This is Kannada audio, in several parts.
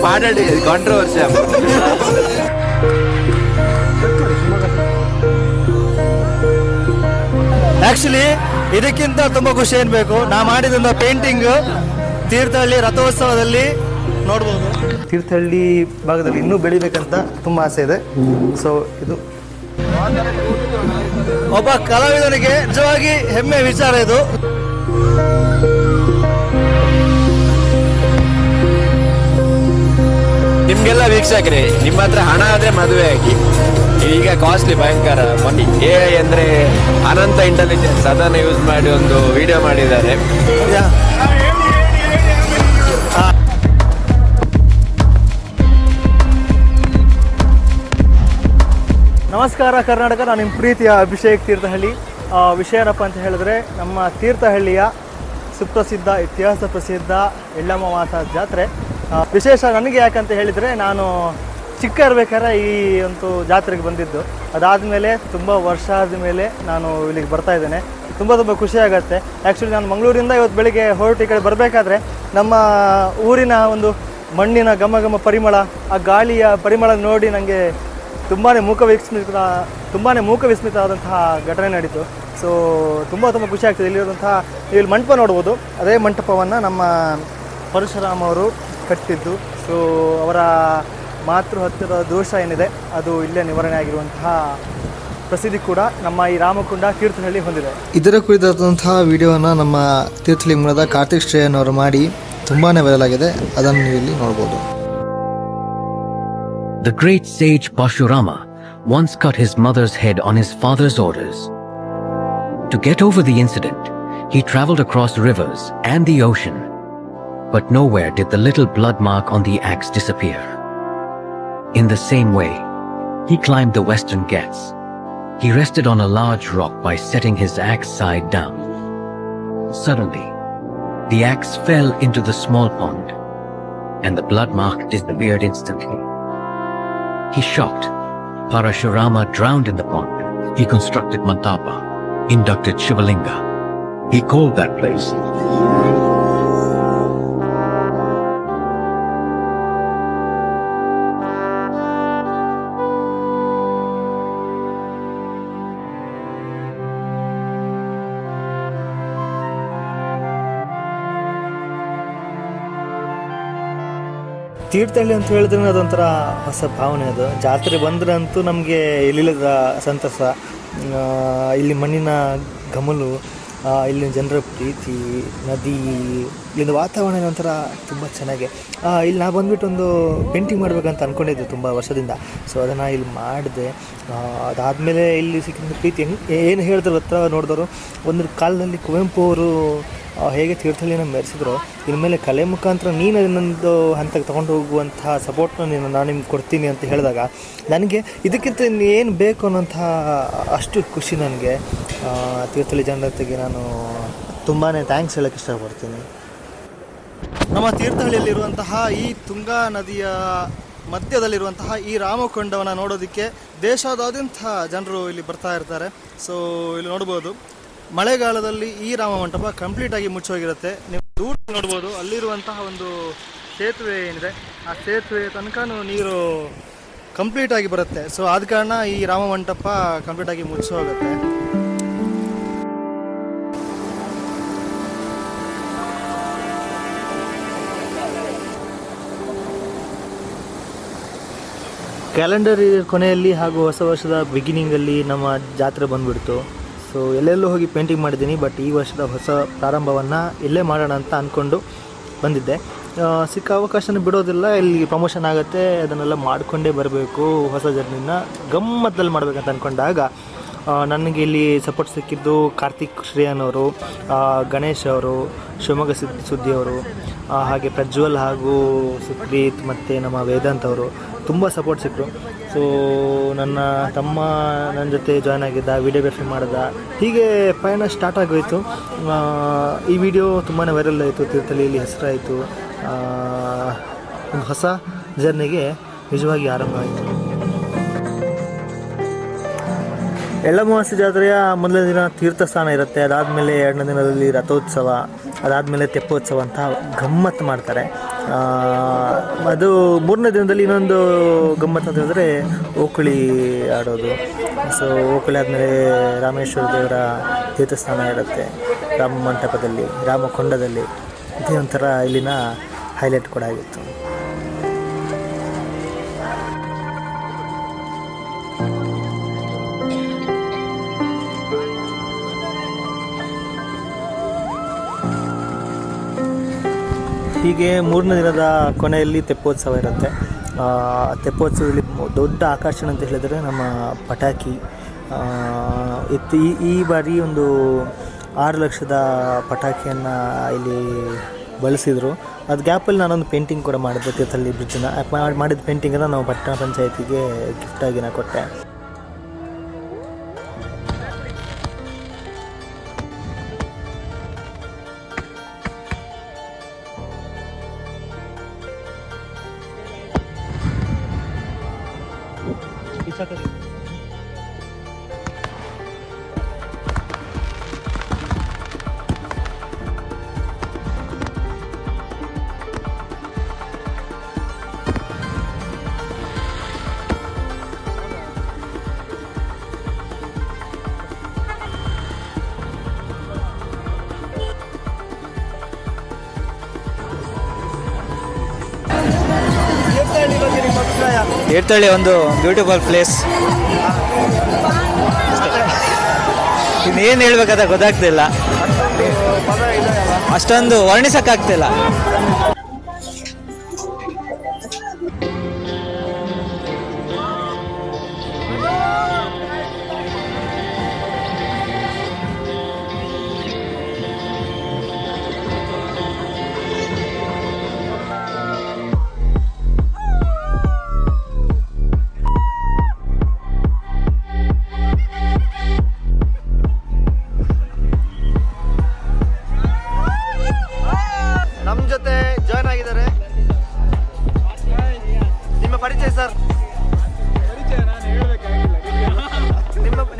ಪಾಡಾಡಿ ಕಾಂಟ್ರವರ್ಸಿ ಆಕ್ಚುಲಿ ಇದಕ್ಕಿಂತ ತುಂಬಾ ಖುಷಿ ಏನ್ ಬೇಕು, ನಾ ಮಾಡಿದ ಪೇಂಟಿಂಗ್ ತೀರ್ಥಹಳ್ಳಿ ರಥೋತ್ಸವದಲ್ಲಿ ನೋಡ್ಬೋದು. ತೀರ್ಥಹಳ್ಳಿ ಭಾಗದಲ್ಲಿ ಇನ್ನೂ ಬೆಳಿಬೇಕಂತ ತುಂಬಾ ಆಸೆ ಇದೆ. ಸೊ ಇದು ಒಬ್ಬ ಕಲಾವಿದನಿಗೆ ನಿಜವಾಗಿ ಹೆಮ್ಮೆ ವಿಚಾರ ಇದು. ನಿಮ್ಗೆಲ್ಲ ವೀಕ್ಷಕರೇ, ನಿಮ್ಮ ಹತ್ರ ಹಣ ಆದ್ರೆ ಮದುವೆ ಆಗಿ. ಈಗ ಕಾಸ್ಟ್ಲಿ ಭಯಂಕರ ಮನಿ. AI ಅಂದ್ರೆ ಅನಂತ ಇಂಟೆಲಿಜೆನ್ಸ್, ಅದನ್ನು ಯೂಸ್ ಮಾಡಿ ಒಂದು ವಿಡಿಯೋ ಮಾಡಿದ್ದಾರೆ. ನಮಸ್ಕಾರ ಕರ್ನಾಟಕ, ನಾನು ನಿಮ್ಮ ಪ್ರೀತಿಯ ಅಭಿಷೇಕ್ ತೀರ್ಥಹಳ್ಳಿ. ವಿಷಯ ಏನಪ್ಪ ಅಂತ ಹೇಳಿದ್ರೆ, ನಮ್ಮ ತೀರ್ಥಹಳ್ಳಿಯ ಸುಪ್ರಸಿದ್ಧ ಇತಿಹಾಸ ಪ್ರಸಿದ್ಧ ಎಳ್ಳಮ್ಮ ಮಾತಾ ಜಾತ್ರೆ ವಿಶೇಷ. ನನಗೆ ಯಾಕಂತ ಹೇಳಿದರೆ, ನಾನು ಚಿಕ್ಕ ಇರಬೇಕಾದ್ರೆ ಈ ಒಂದು ಜಾತ್ರೆಗೆ ಬಂದಿದ್ದು. ಅದಾದಮೇಲೆ ತುಂಬ ವರ್ಷ ಆದಮೇಲೆ ನಾನು ಇಲ್ಲಿಗೆ ಬರ್ತಾ ಇದ್ದೇನೆ. ತುಂಬ ಖುಷಿ ಆಗುತ್ತೆ. ಆ್ಯಕ್ಚುಲಿ ನಾನು ಮಂಗಳೂರಿಂದ ಇವತ್ತು ಬೆಳಿಗ್ಗೆ ಹೊರಟು ಈ ಕಡೆ ಬರಬೇಕಾದ್ರೆ ನಮ್ಮ ಊರಿನ ಒಂದು ಮಣ್ಣಿನ ಘಮ ಪರಿಮಳ, ಆ ಗಾಳಿಯ ಪರಿಮಳ ನೋಡಿ ನನಗೆ ತುಂಬಾ ಮೂಕ ವಿಸ್ಮಿತ ಆದಂತಹ ಘಟನೆ ನಡೀತು. ಸೊ ತುಂಬ ಖುಷಿ ಆಗ್ತದೆ. ಇಲ್ಲಿರುವಂತಹ ಇಲ್ಲಿ ಮಂಟಪ ನೋಡ್ಬೋದು. ಅದೇ ಮಂಟಪವನ್ನು ನಮ್ಮ ಪರಶುರಾಮ ಅವರು ಕಟ್ಟಿದ್ದು. ಸೊ ಅವರ ಮಾತೃಹತ್ಯದ ದೋಷ ಏನಿದೆ ಅದು ಇಲ್ಲೇ ನಿವಾರಣೆ ಆಗಿರುವಂತಹ ಪ್ರಸಿದ್ಧಿ ಕೂಡ ನಮ್ಮ ಈ ರಾಮಕುಂಡ ತೀರ್ಥಹಳ್ಳಿ ಹೊಂದಿದೆ. ಇದರ ಕುರಿತಾದಂತಹ ವಿಡಿಯೋನ ನಮ್ಮ ತೀರ್ಥಹಳ್ಳಿ ಮೂಲದ ಕಾರ್ತಿಕ್ ಶ್ರೇಯನ್ ಅವರು ಮಾಡಿ ತುಂಬಾ ವೈರಲ್ ಆಗಿದೆ. ಅದನ್ನು ನೀವು ಇಲ್ಲಿ ನೋಡ್ಬೋದು. The great sage Parshurama once cut his mother's head on his father's orders. To get over the incident, he traveled across rivers and the ocean, but nowhere did the little blood mark on the axe disappear. In the same way, he climbed the Western Ghats. He rested on a large rock by setting his axe side down. Suddenly, the axe fell into the small pond, and the blood mark disappeared instantly. He shocked. Parashurama drowned in the pond. He constructed Mantapa, inducted Shivalinga. He called that place Thirthahalli ಅಂತ ಹೇಳಿದ್ರೆ ಅದೊಂಥರ ಹೊಸ ಭಾವನೆ. ಅದು ಜಾತ್ರೆ ಬಂದರೆ ಅಂತೂ ನಮಗೆ ಇಲ್ಲಿಲ್ಲದ ಸಂತಸ. ಇಲ್ಲಿ ಮಣ್ಣಿನ ಘಮಲು, ಇಲ್ಲಿನ ಜನರ ಪ್ರೀತಿ, ನದಿ, ಇಲ್ಲಿನ ವಾತಾವರಣ ಒಂಥರ ತುಂಬ ಚೆನ್ನಾಗಿ. ಇಲ್ಲಿ ನಾ ಬಂದುಬಿಟ್ಟು ಒಂದು ಪೇಂಟಿಂಗ್ ಮಾಡಬೇಕಂತ ಅಂದ್ಕೊಂಡಿದ್ದೆ ತುಂಬ ವರ್ಷದಿಂದ. ಸೊ ಅದನ್ನು ಇಲ್ಲಿ ಮಾಡಿದೆ. ಅದಾದಮೇಲೆ ಇಲ್ಲಿ ಸಿಕ್ಕಿದ ಪ್ರೀತಿ ಏನು ಹೇಳಿದ್ರು ಗೊತ್ತಾ ನೋಡಿದವರು, ಒಂದು ಕಾಲದಲ್ಲಿ ಕುವೆಂಪು ಅವರು ಹೇಗೆ ತೀರ್ಥಹಳ್ಳಿನ ಮೆರೆಸಿದ್ರು, ಇದ್ರ ಮೇಲೆ ಕಲೆ ಮುಖಾಂತರ ನೀನು ಇನ್ನೊಂದು ಹಂತಕ್ಕೆ ತೊಗೊಂಡು ಹೋಗುವಂತಹ ಸಪೋರ್ಟ್ನ ನಾನು ನಿಮ್ಗೆ ಕೊಡ್ತೀನಿ ಅಂತ ಹೇಳಿದಾಗ ನನಗೆ ಇದಕ್ಕಿಂತ ಏನು ಬೇಕು ಅನ್ನೋಂಥ ಅಷ್ಟು ಖುಷಿ ನನಗೆ. ತೀರ್ಥಹಳ್ಳಿ ಜನತೆಗೆ ನಾನು ತುಂಬಾ ಥ್ಯಾಂಕ್ಸ್ ಹೇಳೋಕ್ಕೆ ಇಷ್ಟಪಡ್ತೀನಿ. ನಮ್ಮ ತೀರ್ಥಹಳ್ಳಿಯಲ್ಲಿರುವಂತಹ ಈ ತುಂಗಾ ನದಿಯ ಮಧ್ಯದಲ್ಲಿರುವಂತಹ ಈ ರಾಮಕೊಂಡವನ್ನು ನೋಡೋದಕ್ಕೆ ದೇಶಾದ್ಯಂತ ಜನರು ಇಲ್ಲಿ ಬರ್ತಾ ಇರ್ತಾರೆ. ಸೊ ಇಲ್ಲಿ ನೋಡ್ಬೋದು, ಮಳೆಗಾಲದಲ್ಲಿ ಈ ರಾಮ ಮಂಟಪ ಕಂಪ್ಲೀಟ್ ಆಗಿ ಮುಚ್ಚೋಗಿರುತ್ತೆ. ನೀವು ದೂರ ನೋಡ್ಬೋದು, ಅಲ್ಲಿರುವಂತಹ ಒಂದು ಸೇತುವೆ ಏನಿದೆ ಆ ಸೇತುವೆ ತನಕನೂ ನೀರು ಕಂಪ್ಲೀಟ್ ಆಗಿ ಬರುತ್ತೆ. ಸೊ ಆದ ಕಾರಣ ಈ ರಾಮ ಮಂಟಪ ಕಂಪ್ಲೀಟ್ ಆಗಿ ಮುಚ್ಚೋಗುತ್ತೆ. ಕ್ಯಾಲೆಂಡರ್ ಕೊನೆಯಲ್ಲಿ ಹಾಗೂ ಹೊಸ ವರ್ಷದ ಬಿಗಿನಿಂಗಲ್ಲಿ ನಮ್ಮ ಜಾತ್ರೆ ಬಂದುಬಿಡ್ತು. ಸೊ ಎಲ್ಲೆಲ್ಲೂ ಹೋಗಿ ಪೇಂಟಿಂಗ್ ಮಾಡಿದ್ದೀನಿ, ಬಟ್ ಈ ವರ್ಷದ ಹೊಸ ಪ್ರಾರಂಭವನ್ನು ಇಲ್ಲೇ ಮಾಡೋಣ ಅಂತ ಅಂದ್ಕೊಂಡು ಬಂದಿದ್ದೆ. ಸಿಕ್ಕ ಅವಕಾಶನ ಬಿಡೋದಿಲ್ಲ, ಇಲ್ಲಿ ಪ್ರಮೋಷನ್ ಆಗುತ್ತೆ, ಅದನ್ನೆಲ್ಲ ಮಾಡಿಕೊಂಡೇ ಬರಬೇಕು. ಹೊಸ ಜರ್ನಿನ ಗಮ್ಮತ್ತಲ್ಲಿ ಮಾಡಬೇಕಂತ ಅಂದ್ಕೊಂಡಾಗ ನನಗೆ ಇಲ್ಲಿ ಸಪೋರ್ಟ್ ಸಿಕ್ಕಿದ್ದು ಕಾರ್ತಿಕ್ ಶ್ರೇಯನ್ ಅವರು, ಗಣೇಶ್ ಅವರು, ಶಿವಮೊಗ್ಗ ಸುದ್ದಿಯವರು, ಹಾಗೆ ಪ್ರಜ್ವಲ್ ಹಾಗೂ ಸುಪ್ರೀತ್ ಮತ್ತು ನಮ್ಮ ವೇದಾಂತ್ ಅವರು ತುಂಬ ಸಪೋರ್ಟ್ ಸಿಕ್ಕರು. ಸೊ ನನ್ನ ತಮ್ಮ ನನ್ನ ಜೊತೆ ಜಾಯ್ನ್ ಆಗಿದ್ದ, ವಿಡಿಯೋಗ್ರಫಿ ಮಾಡಿದ, ಹೀಗೆ ಪಯಣ ಸ್ಟಾರ್ಟ್ ಆಗೋಯಿತು. ಈ ವಿಡಿಯೋ ತುಂಬಾ ವೈರಲ್ ಆಯಿತು, ತೀರ್ಥಹಳ್ಳಿಯಲ್ಲಿ ಹೆಸರಾಯಿತು. ಒಂದು ಹೊಸ ಜರ್ನಿಗೆ ನಿಜವಾಗಿ ಆರಂಭ ಆಯಿತು. ಎಳ್ಳಮಾವಾಸ್ಯೆ ಜಾತ್ರೆಯ ಮೊದಲನೇ ದಿನ ತೀರ್ಥಸ್ಥಾನ ಇರುತ್ತೆ. ಅದಾದಮೇಲೆ ಎರಡನೇ ದಿನದಲ್ಲಿ ರಥೋತ್ಸವ, ಅದಾದಮೇಲೆ ತೆಪ್ಪೋತ್ಸವ ಅಂತ ಗಮ್ಮತ್ತು ಮಾಡ್ತಾರೆ. ಅದು ಮೂರನೇ ದಿನದಲ್ಲಿ ಇನ್ನೊಂದು ಗಮ್ಮತ್ತು ಅಂತ ಹೇಳಿದ್ರೆ ಓಕಳಿ ಆಡೋದು. ಸೊ ಓಕಳಿ ಆದಮೇಲೆ ರಾಮೇಶ್ವರ ದೇವರ ತೀರ್ಥಸ್ಥಾನ ಇರುತ್ತೆ ರಾಮ ಮಂಟಪದಲ್ಲಿ, ರಾಮಕೊಂಡದಲ್ಲಿ. ಇದೇ ಒಂಥರ ಇಲ್ಲಿನ ಹೈಲೈಟ್ ಕೂಡ ಆಗಿತ್ತು. ಹೀಗೆ ಮೂರನೇ ದಿನದ ಕೊನೆಯಲ್ಲಿ ತೆಪ್ಪೋತ್ಸವ ಇರುತ್ತೆ. ತೆಪ್ಪೋತ್ಸವದಲ್ಲಿ ದೊಡ್ಡ ಆಕರ್ಷಣೆ ಅಂತ ಹೇಳಿದರೆ ನಮ್ಮ ಪಟಾಕಿ. ಈ ಬಾರಿ ಒಂದು 6 ಲಕ್ಷದ ಪಟಾಕಿಯನ್ನು ಇಲ್ಲಿ ಬಳಸಿದರು. ಅದು ಗ್ಯಾಪಲ್ಲಿ ನಾನೊಂದು ಪೇಂಟಿಂಗ್ ಕೂಡ ಮಾಡಿದ್ದೆ ತೀರ್ಥಹಳ್ಳಿ ಬ್ರಿಡ್ಜನ್ನ. ಮಾಡಿದ ಪೇಂಟಿಂಗನ್ನು ನಾವು ಪಟ್ಟಣ ಪಂಚಾಯತಿಗೆ ಗಿಫ್ಟಾಗಿ ನಾನು ಕೊಟ್ಟೆ. ತೀರ್ಥಹಳ್ಳಿ ಒಂದು ಬ್ಯೂಟಿಫುಲ್ ಪ್ಲೇಸ್. ಇನ್ನೇನು ಹೇಳ್ಬೇಕಂತ ಗೊತ್ತಾಗ್ತಿಲ್ಲ, ಅಷ್ಟೊಂದು ವರ್ಣಿಸಕ್ಕಾಗ್ತಿಲ್ಲ. ನಮ್ಮ ಜೊತೆ ಜಾಯ್ನ್ ಆಗಿದ್ದಾರೆ. ನಿಮ್ಮ ಪರಿಚಯ ಸರ್?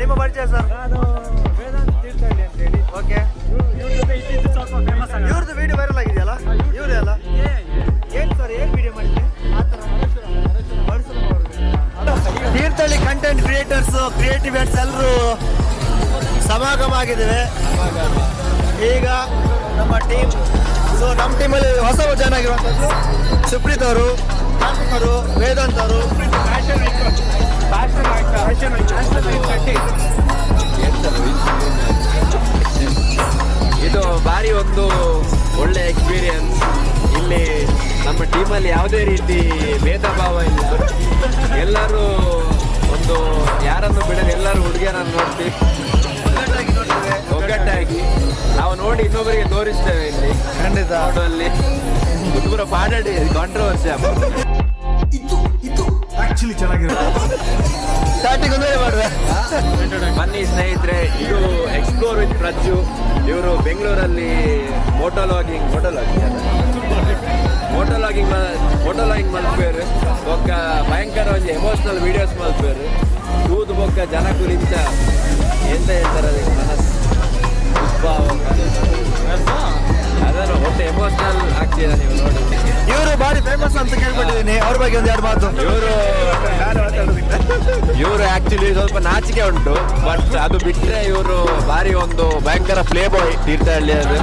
ನಿಮ್ಮ ಪರಿಚಯ ಸರ್? ಓಕೆ. ಇವ್ರದ್ದು ವಿಡಿಯೋ ವೈರಲ್ ಆಗಿದೆಯಲ್ಲ, ಇವರೇ ಅಲ್ಲ? ಏನು ಸರ್, ಏನು ವಿಡಿಯೋ ಮಾಡಿದ್ರಿ? ತೀರ್ಥಹಳ್ಳಿ ಕಂಟೆಂಟ್ ಕ್ರಿಯೇಟರ್ಸು, ಕ್ರಿಯೇಟಿವೇಟ್ಸ್ ಎಲ್ಲರೂ ಸಮಾಗಮ ಆಗಿದ್ದೇವೆ ಈಗ ನಮ್ಮ ಟೀಮ್. ಸೊ ನಮ್ಮ ಟೀಮಲ್ಲಿ ಹೊಸ ಜನ ಆಗಿರುವಂಥದ್ದು ಸುಪ್ರೀತ್ ಅವರು, ಕಾರ್ತಿಕ್ ಅವರು, ವೇದಾಂತ್ ಅವರು. ಇದು ಭಾರಿ ಒಂದು ಒಳ್ಳೆ ಎಕ್ಸ್ಪೀರಿಯನ್ಸ್. ಇಲ್ಲಿ ನಮ್ಮ ಟೀಮಲ್ಲಿ ಯಾವುದೇ ರೀತಿ ಭೇದ ಭಾವ ಇಲ್ಲ. ಎಲ್ಲರೂ ಒಂದು ಯಾರನ್ನು ಬಿಡದೆ ಎಲ್ಲರೂ ಹುಡುಗಿಯರನ್ನು ನೋಡ್ತೀವಿ, ಒಗ್ಗಟ್ಟಾಗಿ ನಾವು ನೋಡಿ ಇನ್ನೊಬ್ಬರಿಗೆ ತೋರಿಸ್ತೇವೆ. ಇಲ್ಲಿ ಖಂಡಿತ ನೋಡುವಲ್ಲಿ ಪೂರ ಪಾಡಾಡಿ ಕಾಂಟ್ರವರ್ಸಿ ಆಕ್ಚುಲಿ ಚೆನ್ನಾಗಿರುತ್ತೆ. ಸ್ಟಾರ್ಟಿಂಗ್ ಒಂದೇ ಮಾಡುವೆ. ಬನ್ನಿ ಸ್ನೇಹಿತರೆ, ಇದು ಎಕ್ಸ್ಪ್ಲೋರ್ ವಿತ್ ಪ್ರಜ್ಜು. ಇವರು ಬೆಂಗಳೂರಲ್ಲಿ ಮೋಟೋಲಾಗಿಂಗ್ ಮಲ್ಪೇರು ಬೊಕ್ಕ ಭಯಂಕರ ಒಂದು ಎಮೋಷನಲ್ ವಿಡಿಯೋಸ್ ಮಲ್ಪೇರು. ತೂದು ಬೊಕ್ಕ ಜನ ಕುರಿತ ಎಂತ ಹೇಳ್ತಾರೆ ಅದಕ್ಕೆ ಮನಸ್ಸು ಅದನ್ನು ಒಟ್ಟು ಎಮೋಷನಲ್ ಆಗ್ತೀರಾ ನೀವು ನೋಡಿ. ಇವರು ಭಾರಿ ಫೇಮಸ್ ಅಂತ ಕೇಳ್ಪಟ್ಟಿದ್ದೀನಿ, ಅವ್ರ ಬಗ್ಗೆ ಒಂದು 2 ಮಾತು. ಇವರು ಆಕ್ಚುಲಿ ಸ್ವಲ್ಪ ನಾಚಿಕೆ ಉಂಟು, ಬಟ್ ಅದು ಬಿಟ್ಟರೆ ಇವರು ಭಾರಿ ಒಂದು ಭಯಂಕರ ಪ್ಲೇ ಬಾಯ್ ತೀರ್ಥಹಳ್ಳಿ. ಅದು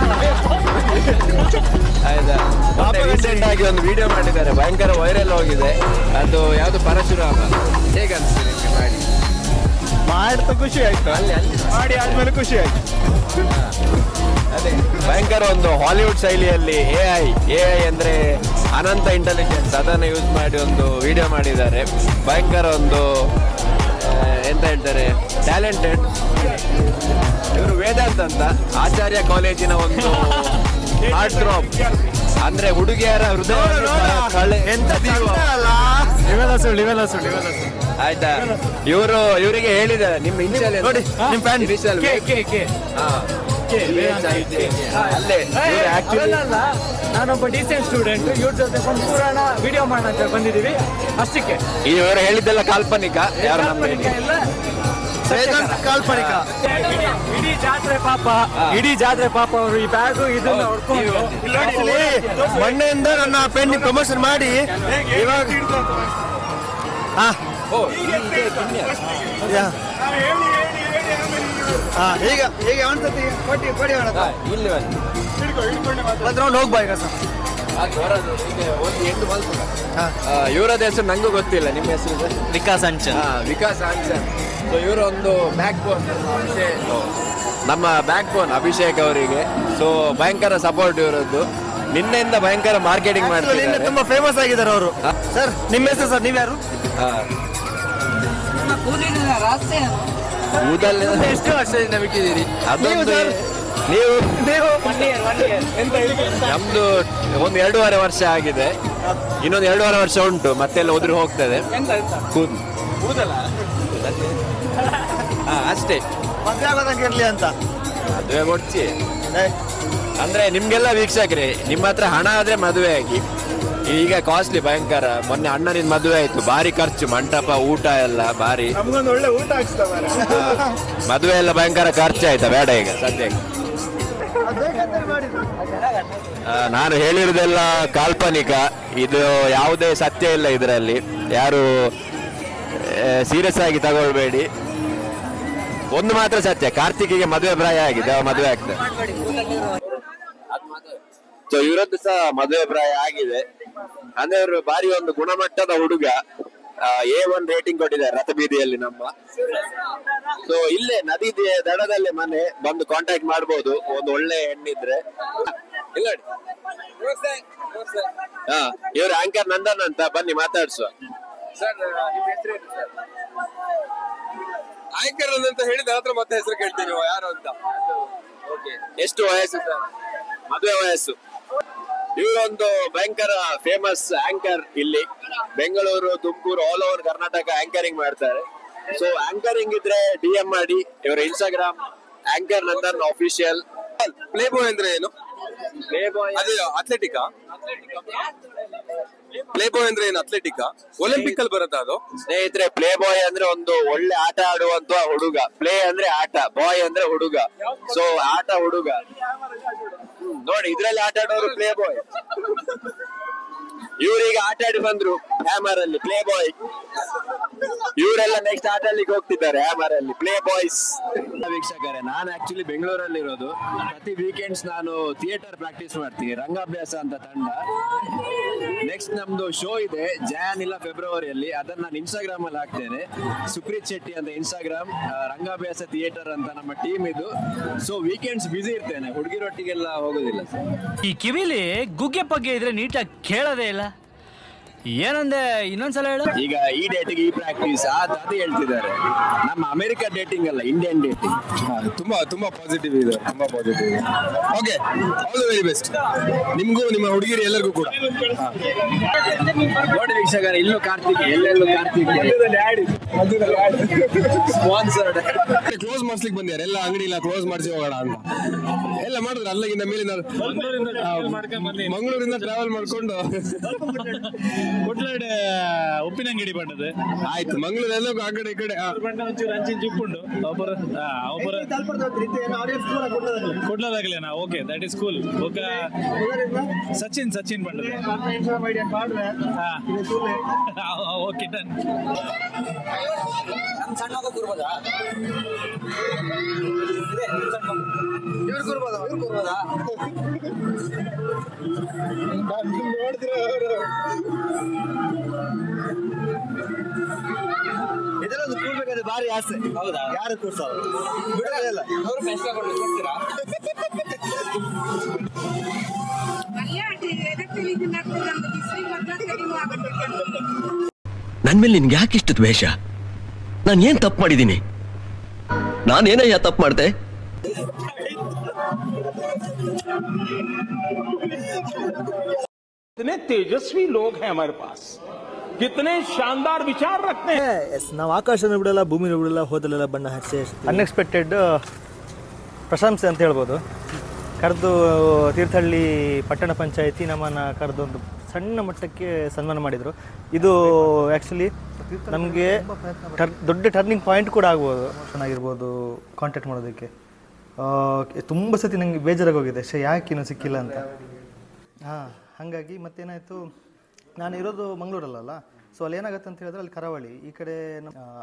ಆಯ್ತಾ, ರೀಸೆಂಟ್ ಆಗಿ ಒಂದು ವಿಡಿಯೋ ಮಾಡಿದ್ದಾರೆ, ಭಯಂಕರ ವೈರಲ್ ಹೋಗಿದೆ. ಅದು ಯಾವುದು ಪರಶುರಾಮ. ಹೇಗೆ ಅನಿಸ್ತು ನಿಮಗೆ ಮಾಡಿ? ಮಾಡ್ತಾ ಖುಷಿ ಆಯ್ತು, ಅಲ್ಲಿ ಮಾಡಿ ಆದ್ಮೇಲೆ ಖುಷಿ ಆಯ್ತು. ಅದೇ ಭಯಂಕರ ಒಂದು ಹಾಲಿವುಡ್ ಶೈಲಿಯಲ್ಲಿ ಎಐ ಅಂದ್ರೆ ಅನಂತ ಇಂಟೆಲಿಜೆನ್ಸ್, ಅದನ್ನು ಯೂಸ್ ಮಾಡಿ ಒಂದು ವಿಡಿಯೋ ಮಾಡಿದ್ದಾರೆ. ಭಯಂಕರ ಒಂದು ಎಂತ ಹೇಳ್ತಾರೆ, ಟ್ಯಾಲೆಂಟೆಡ್. ಇವರು ವೇದಾಂತ್ ಅಂತ ಆಚಾರ್ಯ ಕಾಲೇಜಿನ ಒಂದು ಹಾರ್ಟ್ ಥ್ರಾಬ್, ಅಂದ್ರೆ ಹುಡುಗಿಯರ ಹೃದಯ ಆಯ್ತಾ. ಇವರಿಗೆ ಹೇಳಿದ್ದಾರೆ ನಿಮ್ಮ ಇನಿಷಿಯಲ್ ನೋಡಿ, ನಿಮ್ಮ ಫ್ಯಾನ್ ಇನಿಷಿಯಲ್ ಅಲ್ಲೇ ಆಕ್ಚುಲಿ ನಾನೊಬ್ಬ ಡೀಸೆಂಟ್ ಸ್ಟೂಡೆಂಟ್, ಇವ್ರ ಜೊತೆ ಒಂದು ಪುರಾಣ ವಿಡಿಯೋ ಮಾಡೋಣ ಅಂತ ಬಂದಿದ್ದೀವಿ ಅಷ್ಟಕ್ಕೆ. ಇವರು ಹೇಳಿದ್ದೆಲ್ಲ ಕಾಲ್ಪನಿಕ, ಯಾರು ನಮ್ಮ ಕಾಲ್ಪನಿಕ. ಇಡೀ ಜಾತ್ರೆ ಪಾಪ ಅವರು ಈ ಬ್ಯಾಗು ಇದನ್ನ ಹೊಡ್ಕೊಂಡು ಮೊನ್ನೆಯಿಂದ ನನ್ನ ಪೆನ್ ಪ್ರಮೋಷನ್ ಮಾಡಿ ಇವಾಗ ಈಗ ಈಗ ಒಂದ್ಸತಿ ಕೊಡಿ ಹೋಗ್ಬಾ ಈಗ ಸರ್. ಇವರದ ಹೆಸರು ನಂಗೂ ಗೊತ್ತಿಲ್ಲ, ನಿಮ್ಮ ಹೆಸರು? ವಿಕಾಸ್ ಅಂಚನ್. ವಿಕಾಸ್ ಅಂಚನ್. ಸೊ ಇವರೊಂದು ಬ್ಯಾಕ್ ಬೋನ್, ನಮ್ಮ ಬ್ಯಾಕ್ ಬೋನ್ ಅಭಿಷೇಕ್ ಅವರಿಗೆ. ಸೊ ಭಯಂಕರ ಸಪೋರ್ಟ್ ಇವರದ್ದು. ನಿನ್ನೆಯಿಂದ ಭಯಂಕರ ಮಾರ್ಕೆಟಿಂಗ್ ಮಾಡ್ತಾರೆ, ತುಂಬಾ ಫೇಮಸ್ ಆಗಿದ್ದಾರೆ ಅವರು. ಸರ್ ನಿಮ್ಮ ಹೆಸರು ಸರ್, ನೀವ್ಯಾರು? ಕೂದಲಿನ ಎಷ್ಟು ವರ್ಷದಿಂದ ಬಿಟ್ಟಿದ್ದೀರಿ? ಅದೊಂದು ನೀವು ನಮ್ದು ಒಂದು 2.5 ವರ್ಷ ಆಗಿದೆ, ಇನ್ನೊಂದು 2.5 ವರ್ಷ ಉಂಟು, ಮತ್ತೆಲ್ಲ ಉದುರು ಹೋಗ್ತದೆ ಕೂದಲ. ಅಷ್ಟೇ, ಮದುವೆ ಆಗೋದಂಗೆ ಇರ್ಲಿ ಅಂತ. ಮದುವೆ ಕೊಡ್ಸಿ ಅಂದ್ರೆ ನಿಮ್ಗೆಲ್ಲ ವೀಕ್ಷಕರೇ, ನಿಮ್ಮ ಹತ್ರ ಹಣ ಆದ್ರೆ ಮದುವೆ ಆಗಿ. ಈಗ ಕಾಸ್ಟ್ಲಿ ಭಯಂಕರ. ಮೊನ್ನೆ ಅಣ್ಣನಿಂದ ಮದುವೆ ಆಯ್ತು, ಭಾರಿ ಖರ್ಚು, ಮಂಟಪ, ಊಟ ಎಲ್ಲ ಭಾರಿ. ಒಳ್ಳೆ ಊಟ ಮದುವೆ ಎಲ್ಲ ಭಯಂಕರ ಖರ್ಚು ಆಯ್ತಾ? ಬೇಡ ಈಗ ಸದ್ಯಕ್ಕೆ. ನಾನು ಹೇಳಿರುವುದೆಲ್ಲ ಕಾಲ್ಪನಿಕ, ಇದು ಯಾವುದೇ ಸತ್ಯ ಇಲ್ಲ ಇದರಲ್ಲಿ, ಯಾರು ಸೀರಿಯಸ್ ಆಗಿ ತಗೊಳ್ಬೇಡಿ. ಒಂದು ಮಾತ್ರ ಸತ್ಯ, ಕಾರ್ತಿಕಿಗೆ ಮದುವೆ ಪ್ರಾಯ ಆಗಿದೆ, ಮದುವೆ ಆಗ್ತದೆ. ಸೊ ಇವರದ್ದು ಸಹ ಮದುವೆ ಪ್ರಾಯ ಆಗಿದೆ. ಅಂದ್ರೆ ಅವರು ಬಾರಿ ಒಂದು ಗುಣಮಟ್ಟದ ಹುಡುಗ. A1 ರೇಟಿಂಗ್ ಕೊಟ್ಟಿದ್ದಾರೆ ರಥಬೀದಿಯಲ್ಲಿ ನಮ್ಮ. ಸೊ ಇಲ್ಲೇ ನದಿ ದಡದಲ್ಲೇ ಮನೆ, ಬಂದು ಕಾಂಟ್ಯಾಕ್ಟ್ ಮಾಡ್ಬೋದು ಒಂದು ಒಳ್ಳೆ ಹೆಣ್ಣಿದ್ರೆ. ಇಲ್ಲ ಇವರು ಆಂಕರ್ ನಂದನ್ ಅಂತ, ಬನ್ನಿ ಮಾತಾಡ್ಸುವ. ಸರ್ ನಿಮ್ಮ ಹೆಸರು ಏನು ಸರ್? ಆಂಕರ್ ಅಂತ ಹೇಳಿದ ಹತ್ರ ಮತ್ತೆ ಹೆಸರು ಕೇಳ್ತೀನಿ ಯಾರು ಅಂತ. ಎಷ್ಟು ವಯಸ್ಸು ಸರ್? ಮದುವೆ ವಯಸ್ಸು. ಇವರೊಂದು ಭಯಂಕರ ಫೇಮಸ್ ಆಂಕರ್ ಇಲ್ಲಿ Bengaluru, Tumakuru, all over Karnataka anchoring ಮಾಡ್ತಾರೆ. ಸೊ ಆಂಕರಿಂಗ್ ಇದ್ರೆ DM ಮಾಡಿ ಇವರ Instagram anchor Nandan official. Play ಬಾಯ್ ಅಂದ್ರೆ ಏನು? ಪ್ಲೇ ಬಾಯ್ ಅದು ಅಥ್ಲೆಟಿಕಾ? ಪ್ಲೇ ಬಾಯ್ ಅಂದ್ರೆ ಏನು? ಅಥ್ಲೆಟಿಕಾ? ಒಲಿಂಪಿಕ್ ಅಲ್ಲಿ ಬರುತ್ತಾ ಅದು? ಸ್ನೇಹಿತರೆ, ಪ್ಲೇ ಬಾಯ್ ಅಂದ್ರೆ ಒಂದು ಒಳ್ಳೆ ಆಟ ಆಡುವಂತ ಹುಡುಗ. ಪ್ಲೇ ಅಂದ್ರೆ ಆಟ, ಬಾಯ್ ಅಂದ್ರೆ ಹುಡುಗ. ಸೊ ಆಟ ಹುಡುಗ ನೋಡಿ, ಇದ್ರಲ್ಲಿ ಆಟ ಆಡೋರು ಪ್ಲೇ ಬಾಯ್. ಇವ್ರೀಗ ಆಟ ಆಡಿ ಬಂದ್ರು ಹ್ಯಾಮರ್ ಅಲ್ಲಿ, ಪ್ಲೇ ಬಾಯ್. ಇವರೆಲ್ಲ ನೆಕ್ಸ್ಟ್ ಆಟ ಆಡ್ಲಿಕ್ಕೆ ಹೋಗ್ತಿದ್ದಾರೆ ಹ್ಯಾಮರ್ ಅಲ್ಲಿ, ಪ್ಲೇ ಬಾಯ್ಸ್. ವೀಕ್ಷಕರೇ, ನಾನು ಆಕ್ಚುಲಿ ಬೆಂಗಳೂರಲ್ಲಿ ಇರೋದು. ಪ್ರತಿ ವೀಕೆಂಡ್ಸ್ ನಾನು ಥಿಯೇಟರ್ ಪ್ರಾಕ್ಟೀಸ್ ಮಾಡ್ತೀನಿ, ರಂಗಾಭ್ಯಾಸ ಅಂತ ತಂಡ. ನೆಕ್ಸ್ಟ್ ನಮ್ದು ಶೋ ಇದೆ ಜಾನ್ ಇಲ್ಲ ಫೆಬ್ರವರಿಯಲ್ಲಿ, ಅದನ್ನ ನಾನು ಇನ್ಸ್ಟಾಗ್ರಾಮ್ ಅಲ್ಲಿ ಹಾಕ್ತೇನೆ. ಸುಪ್ರೀತ್ ಶೆಟ್ಟಿ ಅಂತ ಇನ್ಸ್ಟಾಗ್ರಾಮ್, ರಂಗಾಭ್ಯಾಸ ಥಿಯೇಟರ್ ಅಂತ ನಮ್ಮ ಟೀಮ್ ಇದು. ಸೊ ವೀಕೆಂಡ್ಸ್ ಬಿಸಿ ಇರ್ತೇನೆ, ಹುಡುಗಿರೊಟ್ಟಿಗೆಲ್ಲ ಹೋಗೋದಿಲ್ಲ. ಈ ಕಿವಿಲಿ ಗುಗ್ಗೆ ಪಗ್ಗೆ ಇದ್ರೆ ನೀಟಾಗಿ ಕೇಳೋದೇ ಇಲ್ಲ. ಏನಂದೆ ಇನ್ನೊಂದ್ಸಲ ಹೇಳು. ಈಗ ಈ ಡೇಟಿಗೆ ಈ ಪ್ರಾಕ್ಟೀಸ್ ಅದು ಹೇಳ್ತಿದ್ದಾರೆ. ನಮ್ಮ ಅಮೆರಿಕ ಡೇಟಿಂಗ್ ಅಲ್ಲ, ಇಂಡಿಯನ್ ಡೇಟಿಂಗ್. ತುಂಬಾ ತುಂಬಾ ಪಾಸಿಟಿವ್ ಇದೆ, ತುಂಬಾ ಪಾಸಿಟಿವ್ ಇದೆ. Okay, all the very best ನಿಮ್ಗೂ, ನಿಮ್ಮ ಹುಡುಗಿರಿ ಎಲ್ಲರಿಗೂ ಕೂಡ. ನೋಡಿ ವೀಕ್ಷಕರ, ಇಲ್ಲೂ ಕಾರ್ತಿಕ್, ಎಲ್ಲೆಲ್ಲೂ ಕಾರ್ತಿಕ್ ಸ್ಪಾನ್ಸರ್ಡ್. ಕ್ಲೋಸ್ ಮಾಡಿಸ್ಲಿಕ್ಕೆ ಬಂದಿದ್ದಾರೆ, ಎಲ್ಲ ಅಂಗಡಿ ಇಲ್ಲ ಕ್ಲೋಸ್ ಮಾಡಿಸಿ ಹೋಗೋಣ ಅಂತ ಎಲ್ಲ ಮಾಡಿದ್ರೆ. ಅಲ್ಲಿಂದ ಮೇಲಿಂದ ಮಂಗಳೂರಿಂದ ಟ್ರಾವೆಲ್ ಮಾಡ್ಕೊಂಡು ಕೊಟ್ಲಾಡೆ ಉಪ್ಪಿನಂಗಡಿ ಬಣ್ಣದ ಆಯ್ತು, ಮಂಗಳೂರು ಎಲ್ಲ ಆ ಕಡೆ ಈ ಕಡೆ ಒಂಚೂರು ಅಂಚಿನ ಚಿಪ್ಪುಂಡು ಕೊಡ್ಲದಾಗಲೇನಾ? Okay, that is cool. Okay, Sachin ಬಣ್ಣದ. Okay, done. ಇದರೊಂದು ಕೂರ್ಬೇಕಾದ್ರೆ ಭಾರಿ ಆಸೆ. ಹೌದಾ? ಯಾರು ಕೂರ್ಸಲ್ಲ, ಬಿಡೋದಿಲ್ಲ. ನನ್ ಮೇಲೆ ನಿನ್ಗೆ ಯಾಕಿಷ್ಟು ದ್ವೇಷ? ನಾನು ಏನ್ ತಪ್ಪು ಮಾಡಿದ್ದೀನಿ? ನಾನೇನಯ್ಯ ತಪ್ಪು ಮಾಡ್ದೆ? कितने तेजस्वी लोग हैं हमारे पास, कितने शानदार विचार रखते हैं. ನಾವು ಆಕಾಶನ ಬಿಡಲ್ಲ, ಭೂಮಿನ ಬಿಡಲ್ಲ, ಹೋದಲೆಲ್ಲ ಬಣ್ಣ ಹಚ್ಚಿ. ಅನ್ಎಕ್ಸ್ಪೆಕ್ಟೆಡ್ ಪ್ರಶಂಸೆ ಅಂತ ಹೇಳ್ಬೋದು. ಕರೆದು ತೀರ್ಥಹಳ್ಳಿ ಪಟ್ಟಣ ಪಂಚಾಯಿತಿ ನಮ್ಮನ್ನು ಕರೆದು ಒಂದು ಸಣ್ಣ ಮಟ್ಟಕ್ಕೆ ಸನ್ಮಾನ ಮಾಡಿದರು. ಇದು ಆ್ಯಕ್ಚುಲಿ ನಮಗೆ ದೊಡ್ಡ ಟರ್ನಿಂಗ್ ಪಾಯಿಂಟ್ ಕೂಡ ಆಗ್ಬೋದು. ಚೆನ್ನಾಗಿರ್ಬೋದು ಕಾಂಟ್ಯಾಕ್ಟ್ ಮಾಡೋದಕ್ಕೆ. ತುಂಬ ಸತಿ ನನಗೆ ಬೇಜಾರಾಗಿ ಹೋಗಿದೆ, ಯಾಕೆ ಇನ್ನೂ ಸಿಕ್ಕಿಲ್ಲ ಅಂತ. ಹಾಗಾಗಿ ಮತ್ತೇನಾಯಿತು, ನಾನು ಇರೋದು ಮಂಗಳೂರಲ್ಲ, ಸೊ ಅಲ್ಲಿ ಏನಾಗುತ್ತೆ ಅಂತ ಹೇಳಿದ್ರೆ ಅಲ್ಲಿ ಕರಾವಳಿ, ಈ ಕಡೆ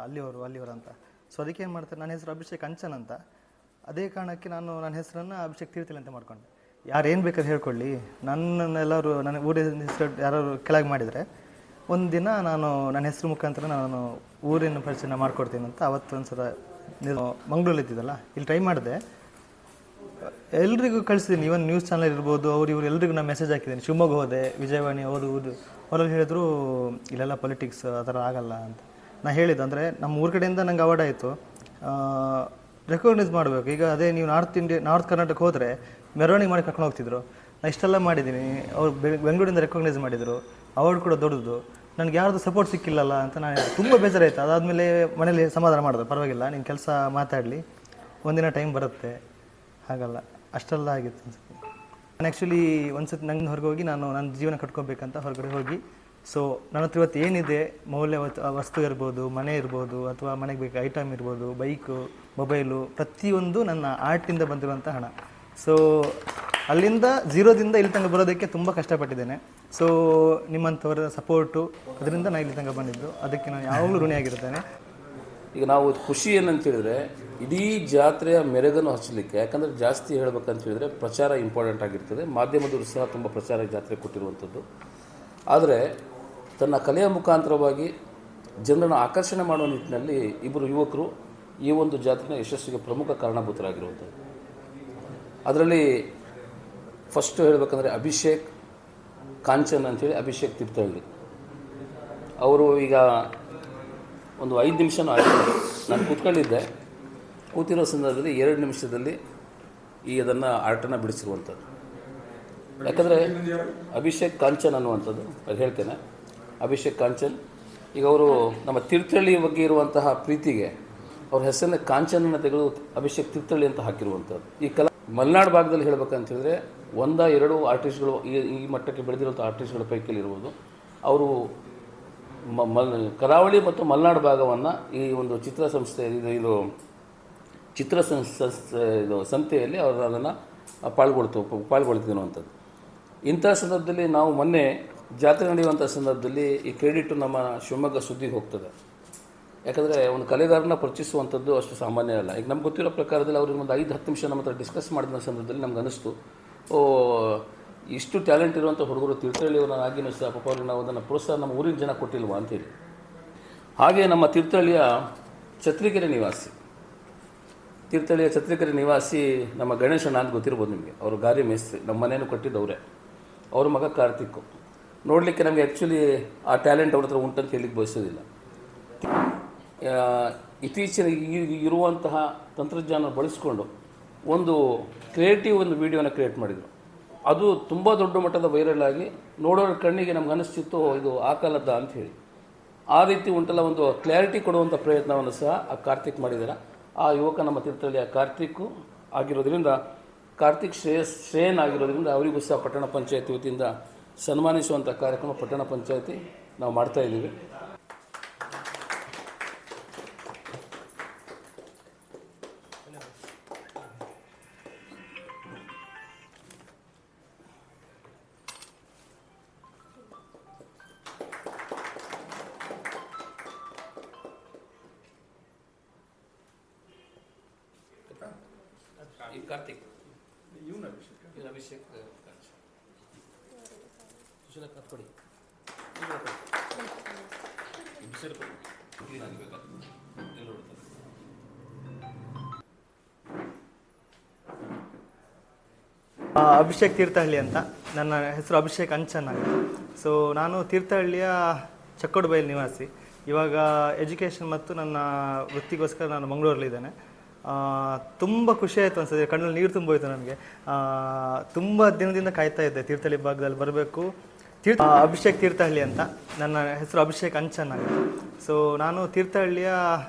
ಅಲ್ಲಿಯವರು ಅಂತ. ಸೊ ಅದಕ್ಕೆ ಏನು ಮಾಡ್ತಾರೆ, ನನ್ನ ಹೆಸರು ಅಭಿಷೇಕ್ ಅಂಚನ್ ಅಂತ. ಅದೇ ಕಾರಣಕ್ಕೆ ನಾನು ನನ್ನ ಹೆಸರನ್ನು ಅಭಿಷೇಕ್ ತೀರ್ಥಹಳ್ಳಿ ಅಂತ ಮಾಡ್ಕೊಂಡೆ. ಯಾರು ಏನು ಬೇಕಾದ್ರೆ ಹೇಳ್ಕೊಳ್ಳಿ, ನನ್ನನ್ನೆಲ್ಲರೂ ನನ್ನ ಊರಿನ ಹೆಸರು ಯಾರು ಕೆಳಗೆ ಮಾಡಿದರೆ ಒಂದಿನ ನಾನು ನನ್ನ ಹೆಸರು ಮುಖಾಂತರ ನಾನು ಊರಿನ ಪರಿಚಯ ಮಾಡ್ಕೊಡ್ತೀನಿ ಅಂತ ಅವತ್ತು ಒಂದ್ಸಲ ಮಂಗಳೂರಲ್ಲಿ ಇದ್ದಿದ್ದಲ್ಲ, ಇಲ್ಲಿ ಟ್ರೈ ಮಾಡಿದೆ. ಎಲ್ರಿಗೂ ಕಳಿಸಿದ್ದೀನಿ, ಇವನ್ ನ್ಯೂಸ್ ಚಾನಲ್ ಇರ್ಬೋದು, ಇವರು ಎಲ್ರಿಗೂ ನಾನು ಮೆಸೇಜ್ ಹಾಕಿದ್ದೀನಿ. ಶಿವಮೊಗ್ಗ ಹೋದೆ, ವಿಜಯವಾಣಿ ಅವರಲ್ಲಿ ಹೇಳಿದ್ರು ಇಲ್ಲೆಲ್ಲ ಪೊಲಿಟಿಕ್ಸ್ ಆ ಥರ ಆಗಲ್ಲ ಅಂತ. ನಾನು ಹೇಳಿದ್ದು ಅಂದರೆ ನಮ್ಮ ಊರ ಕಡೆಯಿಂದ ನಂಗೆ ಅವಾರ್ಡ್ ಆಯಿತು, ರೆಕಗ್ನೈಸ್ ಮಾಡಬೇಕು. ಈಗ ಅದೇ ನೀವು ನಾರ್ತ್ ಕರ್ನಾಟಕ ಹೋದರೆ ಮೆರವಣಿಗೆ ಮಾಡಿ ಕರ್ಕೊಂಡು ಹೋಗ್ತಿದ್ರು. ನಾನು ಇಷ್ಟೆಲ್ಲ ಮಾಡಿದ್ದೀನಿ, ಅವ್ರು ಬೆಂಗಳೂರಿಂದ ರೆಕಗ್ನೈಸ್ ಮಾಡಿದರು, ಅವಾರ್ಡ್ ಕೂಡ ದೊಡ್ಡದು. ನನಗೆ ಯಾರ್ದು ಸಪೋರ್ಟ್ ಸಿಕ್ಕಿಲ್ಲಲ್ಲ ಅಂತ ನಾನು ತುಂಬ ಬೇಜಾರಾಯಿತು. ಅದಾದಮೇಲೆ ಮನೇಲಿ ಸಮಾಧಾನ ಮಾಡಿದ್ರು, ಪರವಾಗಿಲ್ಲ ನಿನ್ನ ಕೆಲಸ ಮಾತಾಡಲಿ, ಒಂದಿನ ಟೈಮ್ ಬರುತ್ತೆ, ಹಾಗಲ್ಲ ಅಷ್ಟೆಲ್ಲ ಆಗಿತ್ತು ಅನ್ಸುತ್ತೆ. ನಾನು ಆ್ಯಕ್ಚುಲಿ ಒಂದ್ಸತಿ ನಂಗೆ ಹೊರಗೆ ಹೋಗಿ ನಾನು ನನ್ನ ಜೀವನ ಕಟ್ಕೋಬೇಕಂತ ಹೊರಗಡೆ ಹೋಗಿ, ಸೊ ನನ್ನ ಹತ್ರ ಇವತ್ತು ಏನಿದೆ ಮೌಲ್ಯ ವಸ್ತು ಇರ್ಬೋದು, ಮನೆ ಇರ್ಬೋದು, ಅಥವಾ ಮನೆಗೆ ಬೇಕು ಐಟಮ್ ಇರ್ಬೋದು, ಬೈಕು, ಮೊಬೈಲು, ಪ್ರತಿಯೊಂದು ನನ್ನ ಆರ್ಟಿಂದ ಬಂದಿರುವಂಥ ಹಣ. ಸೊ ಅಲ್ಲಿಂದ ಝೀರೋದಿಂದ ಇಲ್ಲಿ ತನಕ ಬರೋದಕ್ಕೆ ತುಂಬ ಕಷ್ಟಪಟ್ಟಿದ್ದೇನೆ. ಸೊ ನಿಮ್ಮಂಥವರ ಸಪೋರ್ಟು, ಅದರಿಂದ ನಾನು ಇಲ್ಲಿ ತನಕ ಬಂದಿದ್ದು, ಅದಕ್ಕೆ ನಾನು ಯಾವಾಗಲೂ ಋಣಿಯಾಗಿರ್ತೇನೆ. ಈಗ ನಾವು ಖುಷಿ ಏನಂತ ಹೇಳಿದ್ರೆ, ಇಡೀ ಜಾತ್ರೆಯ ಮೆರುಗನ್ನು ಹಚ್ಚಲಿಕ್ಕೆ, ಯಾಕಂದರೆ ಜಾಸ್ತಿ ಹೇಳ್ಬೇಕಂತ ಹೇಳಿದ್ರೆ ಪ್ರಚಾರ ಇಂಪಾರ್ಟೆಂಟ್ ಆಗಿರ್ತದೆ. ಮಾಧ್ಯಮದವರು ಸಹ ತುಂಬ ಪ್ರಚಾರ ಜಾತ್ರೆ ಕೊಟ್ಟಿರುವಂಥದ್ದು. ಆದರೆ ತನ್ನ ಕಲೆಯ ಮುಖಾಂತರವಾಗಿ ಜನರನ್ನು ಆಕರ್ಷಣೆ ಮಾಡುವ ನಿಟ್ಟಿನಲ್ಲಿ ಇಬ್ಬರು ಯುವಕರು ಈ ಒಂದು ಜಾತ್ರೆಯ ಯಶಸ್ಸಿಗೆ ಪ್ರಮುಖ ಕಾರಣಭೂತರಾಗಿರುವಂಥದ್ದು. ಅದರಲ್ಲಿ ಫಸ್ಟು ಹೇಳಬೇಕಂದ್ರೆ ಅಭಿಷೇಕ್ ಕಾಂಚನ್ ಅಂಥೇಳಿ, ಅಭಿಷೇಕ್ ತೀರ್ಥಹಳ್ಳಿ ಅವರು ಈಗ ಒಂದು 5 ನಿಮಿಷನೂ ಆಯಿತು ನಾನು ಕೂತ್ಕೊಂಡಿದ್ದೆ. ಕೂತಿರೋ ಸಂದರ್ಭದಲ್ಲಿ 2 ನಿಮಿಷದಲ್ಲಿ ಅದನ್ನು ಆರ್ಟನ್ನು ಬಿಡಿಸಿರುವಂಥದ್ದು. ಯಾಕಂದರೆ ಅಭಿಷೇಕ್ ಕಾಂಚನ್ ಅನ್ನುವಂಥದ್ದು ಅದು ಹೇಳ್ತೇನೆ. ಅಭಿಷೇಕ್ ಕಾಂಚನ್ ಈಗ ಅವರು ನಮ್ಮ ತೀರ್ಥಹಳ್ಳಿ ಬಗ್ಗೆ ಇರುವಂತಹ ಪ್ರೀತಿಗೆ ಅವ್ರ ಹೆಸರನ್ನ ಕಾಂಚನನ್ನು ತೆಗೆದು ಅಭಿಷೇಕ್ ತೀರ್ಥಹಳ್ಳಿ ಅಂತ ಹಾಕಿರುವಂಥದ್ದು. ಈ ಮಲೆನಾಡು ಭಾಗದಲ್ಲಿ ಹೇಳಬೇಕಂತ ಹೇಳಿದ್ರೆ 1-2 ಆರ್ಟಿಸ್ಟ್ಗಳು ಈ ಮಟ್ಟಕ್ಕೆ ಬೆಳೆದಿರುವಂಥ ಆರ್ಟಿಸ್ಟ್ಗಳ ಪೈಕಿಯಲ್ಲಿ ಇರ್ಬೋದು. ಅವರು ಕರಾವಳಿ ಮತ್ತು ಮಲೆನಾಡು ಭಾಗವನ್ನು ಈ ಒಂದು ಚಿತ್ರಸಂಸ್ಥೆ ಇದು ಸಂಸ್ಥೆಯಲ್ಲಿ ಅವರು ಅದನ್ನು ಪಾಲ್ಗೊಳ್ತಿರುವಂಥದ್ದು. ಇಂಥ ಸಂದರ್ಭದಲ್ಲಿ ನಾವು ಮೊನ್ನೆ ಜಾತ್ರೆ ನಡೆಯುವಂಥ ಸಂದರ್ಭದಲ್ಲಿ ಈ ಕ್ರೆಡಿಟು ನಮ್ಮ ಶಿವಮೊಗ್ಗ ಸುದ್ದಿಗೆ ಹೋಗ್ತದೆ. ಯಾಕಂದರೆ ಒಂದು ಕಲೆಗಾರನ ಪರಿಚಯಿಸುವಂಥದ್ದು ಅಷ್ಟು ಸಾಮಾನ್ಯ ಅಲ್ಲ. ಈಗ ನಮ್ಗೆ ಗೊತ್ತಿರೋ ಪ್ರಕಾರದಲ್ಲಿ ಅವ್ರಿಗೆ ಒಂದು 5-10 ನಿಮಿಷ ನಮ್ಮ ಹತ್ರ ಡಿಸ್ಕಸ್ ಮಾಡಿದ ಸಂದರ್ಭದಲ್ಲಿ ನಮ್ಗೆ ಅನ್ನಿಸ್ತು, ಇಷ್ಟು ಟ್ಯಾಲೆಂಟ್ ಇರುವಂಥ ಹುಡುಗರು ತೀರ್ಥಹಳ್ಳಿಯವರಾಗಿಯೂ ಸಹ ಪಾಪ ಅವ್ರಿಗೆ ನಾವು ಅದನ್ನು ಪ್ರೋತ್ಸಾಹ ನಮ್ಮ ಊರಿನ ಜನ ಕೊಟ್ಟಿಲ್ವಾ ಅಂತೇಳಿ. ಹಾಗೆ ನಮ್ಮ ತೀರ್ಥಹಳ್ಳಿಯ ಛತ್ರಿಕೆರೆ ನಿವಾಸಿ ನಮ್ಮ ಗಣೇಶಣ್ಣ ಅಂತ ಗೊತ್ತಿರ್ಬೋದು ನಿಮಗೆ. ಅವರು ಗಾರಿ ಮೇಸ್ತ್ರಿ, ನಮ್ಮ ಮನೇನು ಕಟ್ಟಿದ್ದವರೇ. ಅವ್ರ ಮಗ ಕಾರ್ತಿಕ್. ನೋಡಲಿಕ್ಕೆ ನಮಗೆ ಆ್ಯಕ್ಚುಲಿ ಆ ಟ್ಯಾಲೆಂಟ್ ಅವ್ರ ಹತ್ರ ಉಂಟಂತ ಹೇಳಲಿಕ್ಕೆ ಬಯಸೋದಿಲ್ಲ. ಇತ್ತೀಚಿನ ಇರುವಂತಹ ತಂತ್ರಜ್ಞಾನ ಬಳಸ್ಕೊಂಡು ಒಂದು ವಿಡಿಯೋನ ಕ್ರಿಯೇಟ್ ಮಾಡಿದರು. ಅದು ತುಂಬ ದೊಡ್ಡ ಮಟ್ಟದ ವೈರಲ್ ಆಗಿ ನೋಡೋರ ಕಣ್ಣಿಗೆ ನಮ್ಗೆ ಅನಿಸ್ತಿತ್ತು ಇದು ಆ ಕಾಲದ ಅಂತ ಹೇಳಿ. ಆ ರೀತಿ ಉಂಟಲ್ಲ ಒಂದು ಕ್ಲಾರಿಟಿ ಕೊಡುವಂಥ ಪ್ರಯತ್ನವನ್ನು ಸಹ ಆ ಕಾರ್ತಿಕ್ ಮಾಡಿದ್ದಾರೆ. ಆ ಯುವಕ ನಮ್ಮ ತೀರ್ಥಹಳ್ಳಿಯ ಕಾರ್ತಿಕ್ ಆಗಿರೋದ್ರಿಂದ, ಕಾರ್ತಿಕ್ ಶ್ರೇಯನ್ ಆಗಿರೋದ್ರಿಂದ ಅವರಿಗೂ ಸಹ ಪಟ್ಟಣ ಪಂಚಾಯತಿ ವತಿಯಿಂದ ಸನ್ಮಾನಿಸುವಂಥ ಕಾರ್ಯಕ್ರಮ ಪಟ್ಟಣ ಪಂಚಾಯತಿ ನಾವು ಮಾಡ್ತಾ ಇದ್ದೀವಿ. ಈ ಕಾರ್ತಿಕ್ ಅಭಿಷೇಕ್ ಕೊಡಿ ಅಭಿಷೇಕ್ ತೀರ್ಥಹಳ್ಳಿ ಅಂತ. ನನ್ನ ಹೆಸರು ಅಭಿಷೇಕ್ ಅಂಚನ್ ಆಗಿದೆ. ಸೊ ನಾನು ತೀರ್ಥಹಳ್ಳಿಯ ಚಕ್ಕೋಡುಬೈಲ್ ನಿವಾಸಿ. ಇವಾಗ ಎಜುಕೇಷನ್ ಮತ್ತು ನನ್ನ ವೃತ್ತಿಗೋಸ್ಕರ ನಾನು ಮಂಗಳೂರಲ್ಲಿದ್ದೇನೆ. ತುಂಬ ಖುಷಿ ಆಯಿತು ಅನ್ಸುತ್ತೆ, ಕಣ್ಣಲ್ಲಿ ನೀರು ತುಂಬೋಯ್ತು ನನಗೆ. ತುಂಬ ದಿನದಿಂದ ಕಾಯ್ತಾ ಇದ್ದೆ ತೀರ್ಥಹಳ್ಳಿ ಭಾಗದಲ್ಲಿ ಬರಬೇಕು. ಅಭಿಷೇಕ್ ತೀರ್ಥಹಳ್ಳಿ ಅಂತ. ನನ್ನ ಹೆಸರು ಅಭಿಷೇಕ್ ಅಂಚನ್ ಆಗಿದೆ. ಸೊ ನಾನು ತೀರ್ಥಹಳ್ಳಿಯ